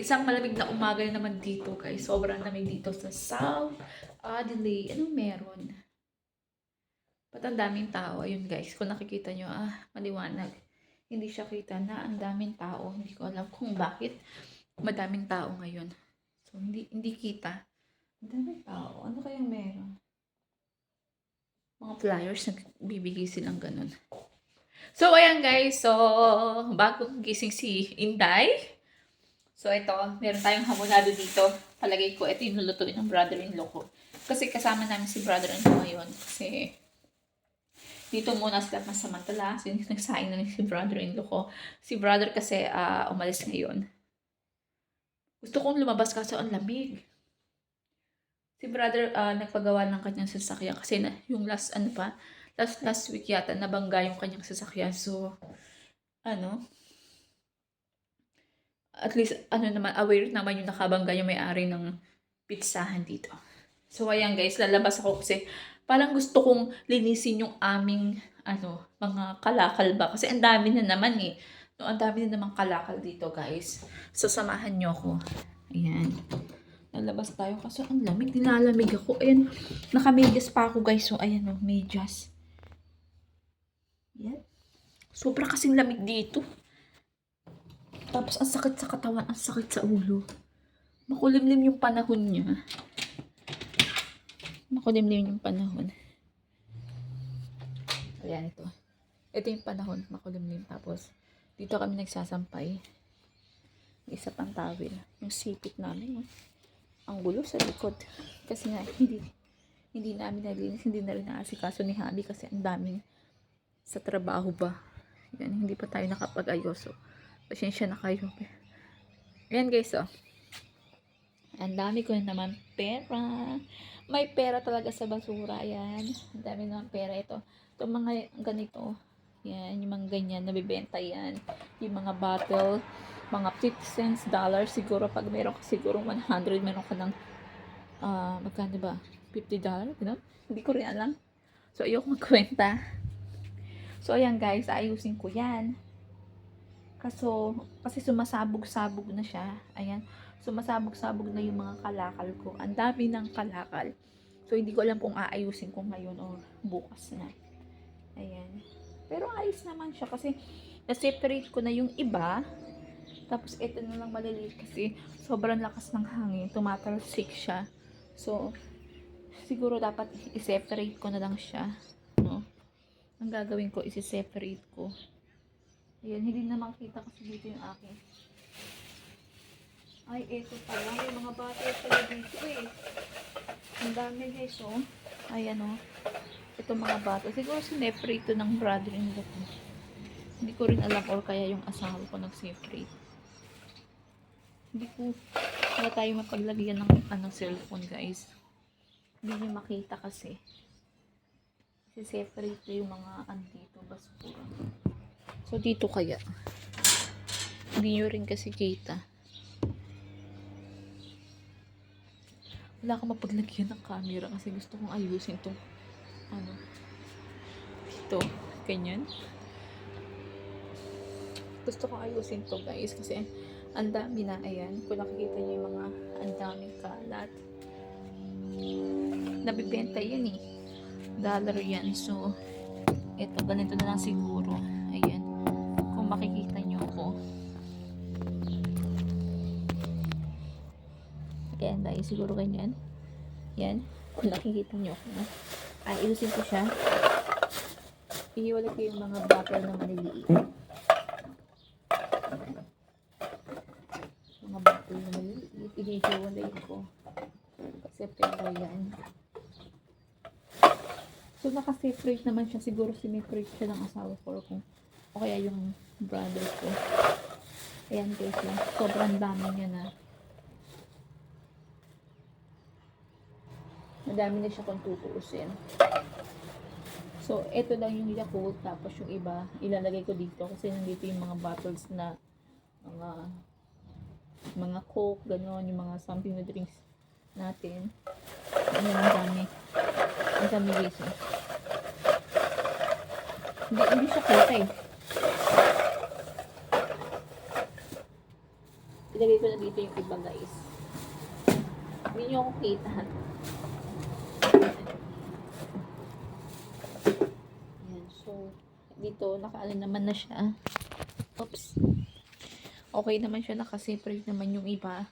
Isang malamig na umaga naman dito guys. Sobrang lamig dito sa South Adelaide. Anong meron? Ba't ang daming tao? Ayun guys, kung nakikita nyo, maliwanag. Hindi siya kita na ang daming tao. Hindi ko alam kung bakit madaming tao ngayon. So, hindi kita. Ang daming tao. Ano kayang meron? Mga flyers, nagbibigay silang ganun. So, ayan guys. So, bagong gising si Inday. So, ito, meron tayong hamonado dito. Palagay ko, ito yung lulutuin ng brother-in-law ko. Kasi kasama namin si brother-in-law ngayon. Kasi, dito muna sila masamantala. So, nagsaing na si brother-in-law ko. Si brother kasi umalis ngayon. Gusto kong lumabas kasi ang lamig. Si brother nagpagawa ng kanyang sasakyan. Kasi yung last week yata, nabangga yung kanyang sasakyan. So, at least, aware naman yung nakabangga yung may-ari ng pizzahan dito. So, ayan guys, lalabas ako kasi parang gusto kong linisin yung aming, mga kalakal ba. Kasi ang dami na naman eh. No, ang dami na naman kalakal dito guys. So, samahan nyo ako. Ayan. Lalabas tayo kasi ang lamig. Nilalamig ako. Ayan, naka-medyas pa ako guys. So, ayan o, medyas. Ayan. Sobra kasing lamig dito. Tapos, ang sakit sa katawan, ang sakit sa ulo. Makulimlim yung panahon niya. Makulimlim yung panahon. Ayan ito. Ito yung panahon, makulimlim. Tapos, dito kami nagsasampay. Isa pang tawil. Yung sipit namin. Ang gulo sa likod. Kasi nga, hindi namin nalinis. Hindi na rin naasikaso ni Habi kasi ang daming sa trabaho ba. Yan, hindi pa tayo nakapag-ayos. So, pasensya na kayo. Ayan guys, ang dami ko naman pera. May pera talaga sa basura. Ayan. Ang dami naman pera ito. Itong mga ganito. Yan. Yung mga ganyan. Nabibenta yan. Yung mga bottle. Mga 50 cents, dollars. Siguro pag meron ka siguro 100. Meron ka ng magkano ba? $50? Ganun? Hindi ko rin alam. So, ayoko magkwenta. So, ayan guys. Ayusin ko yan. Kasi sumasabog-sabog na siya. Ayan. Sumasabog-sabog na yung mga kalakal ko. Ang dami ng kalakal. So, hindi ko alam kung aayusin ko ngayon o bukas na. Ayan. Pero ayos naman siya kasi na-separate ko na yung iba. Tapos, ito na lang maliliit kasi sobrang lakas ng hangin. Tumatalsik siya. So, siguro dapat i-separate ko na lang siya. No? Ang gagawin ko, i-separate ko. Ayan, hindi na makita kasi dito yung akin. Ay, eto pala. May mga bata pala dito eh. Ang dami guys, oh. Ayan, oh. Ito mga bata. Siguro sineparate ito ng brother-in-law ko. Hindi ko rin alam or kaya yung asawa ko nag-separate. Hindi ko wala tayo mapaglagyan ng cellphone guys. Hindi nyo makita kasi. Separate yung mga andito basura. So, dito kaya. Hindi nyo rin kasi kita. Wala akong mapaglagyan ng camera kasi gusto kong ayusin itong ito. Ganyan. Gusto kong ayusin to guys kasi ang dami na. Ayan. Kung nakikita nyo yung mga ang daming kalat. Nabibenta yan eh. Dollar yan. So, ito. Ganito na lang siguro. Ayan. Kung makikita nyo ako. Ayan, dahil siguro ganyan. Yan. Kung nakikita nyo ako. Ayusin ko siya. Ihiwalay ko yung mga bottle na maliliit. Mga bottle na maliliit. Ihiwalay ko. Kasi pera yan. So, naka-separate naman siya. Siguro sineparate siya ng asawa ko o kaya yung brother ko. Ayan guys, sobrang dami niya na. Madami na siya kung tutuusin. So, ito lang yung Yakult. Tapos yung iba, ilalagay ko dito. Kasi nandito yung mga bottles na mga Coke, gano'n. Yung mga something na drinks natin. Ayan, ang dami. Ang dami guys. Hindi siya kita eh. Nilagay ko na dito yung iba, guys. Hindi nyo ako kita. Ayan, so, dito, nakaano naman na siya. Oops. Okay naman siya, nakaseparate naman yung iba.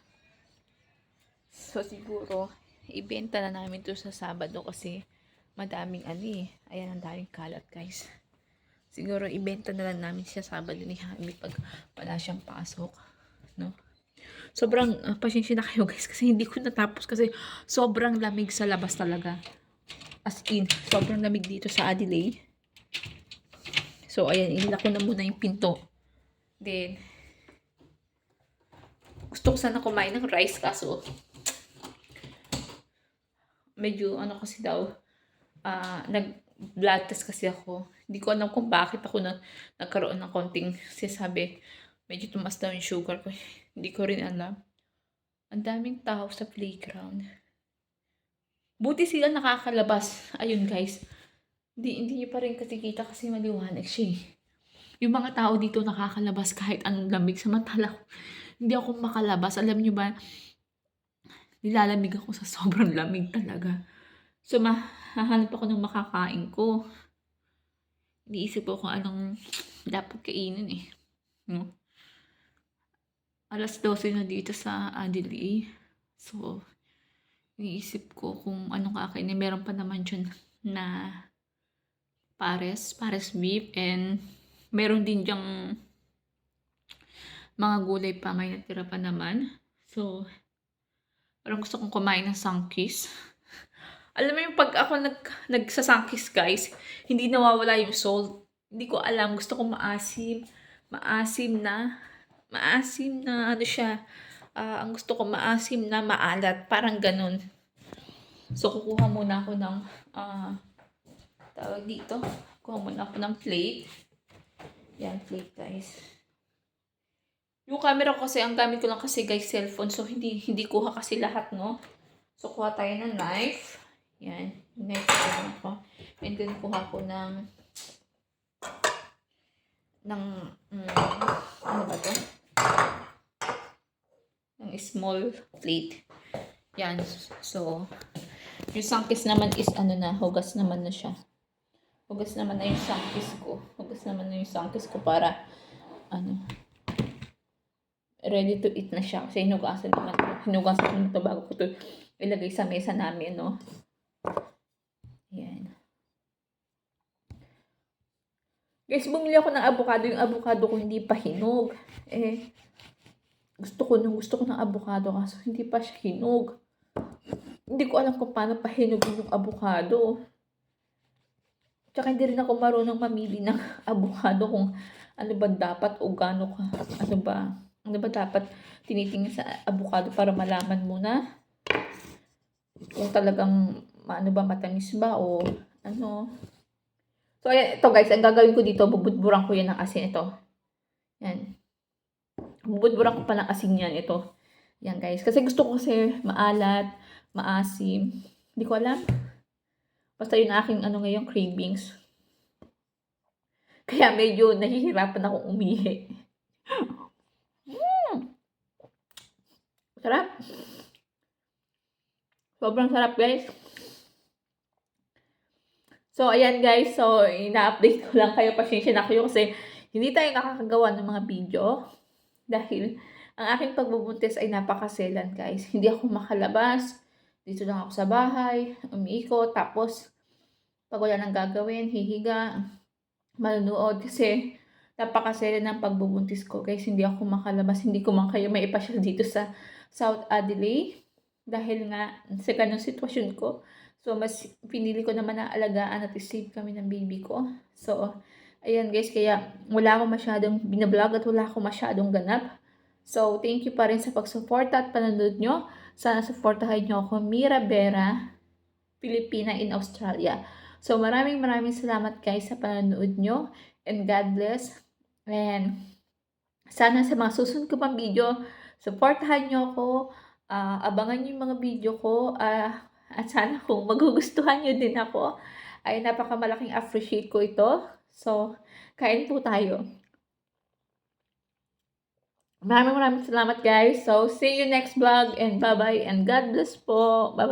So, siguro, ibenta na namin to sa Sabado kasi madaming ayan, ang daming kalat, guys. Siguro, ibenta na lang namin siya Sabado ni Hami pag wala siyang pasok. No? Sobrang, pasensya na kayo, guys, kasi hindi ko natapos kasi sobrang lamig sa labas talaga. As in, sobrang lamig dito sa Adelaide. So, ayan, inilak ko na muna yung pinto. Then, gusto ko sana kumain ng rice kaso medyo kasi daw nag-blood test kasi ako. Hindi ko alam kung bakit ako nagkaroon ng konting sabi. Medyo tumas daw yung sugar ko. Hindi ko rin alam. Ang daming tao sa playground. Buti sila nakakalabas. Ayun, guys. Hindi niyo pa rin kita kasi maliwanag siya. Yung mga tao dito nakakalabas kahit anong lamig. Samantala, hindi ako makalabas. Alam niyo ba, nilalamig ako sa sobrang lamig talaga. So, mahahanap ako ng makakain ko. Iniisip ko kung anong dapat kainin eh. No? Alas 12 na dito sa Adelaide. So, iniisip ko kung anong kakainin. Meron pa naman dyan na pares beef, and meron din dyang mga gulay pa, may natira pa naman. So, parang gusto kong kumain ng sangkis. Alam mo yung pag ako nagsasangkis, guys, hindi nawawala yung salt. Hindi ko alam, gusto kong maasim na siya. Ang gusto ko maasim na maalat, parang ganun. So, kukuha muna ako ng tawag dito. Kuha muna ako ng plate. Yan, plate, guys. Yung camera ko kasi, ang gamit ko lang kasi, guys, cellphone. So, hindi kuha kasi lahat, no? So, kuha tayo ng knife. Yan. Knife ko. And then, kuha ko ng ano ba to? Ng small plate. Yan. So, yung sangkis naman is hugas naman na siya. Hugas naman na yung sangkis ko para ready to eat na siya. Kasi hinugasan naman ito bago ko ito ilagay sa mesa namin, no? Yan. Guys, bumili ako ng avocado. Yung avocado ko hindi pa hinog. Gusto ko ng avocado kaso hindi pa siya hinog. Hindi ko alam kung paano pahinugin yung avocado. Tsaka hindi rin ako marunong mamili ng avocado kung ano ba dapat o gaano ka. Ano ba dapat tinitingin sa avocado para malaman mo na kung talagang matamis ba o ano. So, ayan, ito, guys, ang gagawin ko dito, bubudburan ko yan ng asin ito. Yan. Bubudburan ko pa ng asin yan ito. Yan, guys. Kasi gusto ko kasi maalat, maasim. Hindi ko alam. Basta yun aking ngayon, cravings. Kaya medyo nahihirapan akong umihi. Sarap. Sobrang sarap, guys. So, ayan, guys. So, ina-update ko lang kayo. Pasensya na kayo kasi hindi tayo nakakagawa ng mga video. Dahil ang aking pagbubuntis ay napakaselan, guys. Hindi ako makalabas. Dito lang ako sa bahay. Umiikot. Tapos, pag wala nang gagawin, hihiga, manunood. Kasi, napakaselan ng pagbubuntis ko, guys. Hindi ako makalabas. Hindi ko man kayo maipasyal dito sa South Adelaide. Dahil nga, sa ganung sitwasyon ko. So, mas pinili ko naman na alagaan at isave kami ng baby ko. So, ayan, guys, kaya wala akong masyadong binablog at wala akong masyadong ganap. So, thank you pa rin sa pagsuporta at panonood nyo. Sana supportahan nyo ako, Mira Vera, Pilipina in Australia. So, maraming salamat, guys, sa panonood nyo. And God bless. And sana sa mga susunod ko pang video, supportahan nyo ako. Abangan nyo yung mga video ko. At sana kung magugustuhan nyo din ako, ay napakamalaking appreciate ko ito. So, kain po tayo. Maraming salamat guys. So, see you next vlog and bye-bye and God bless po. Bye-bye.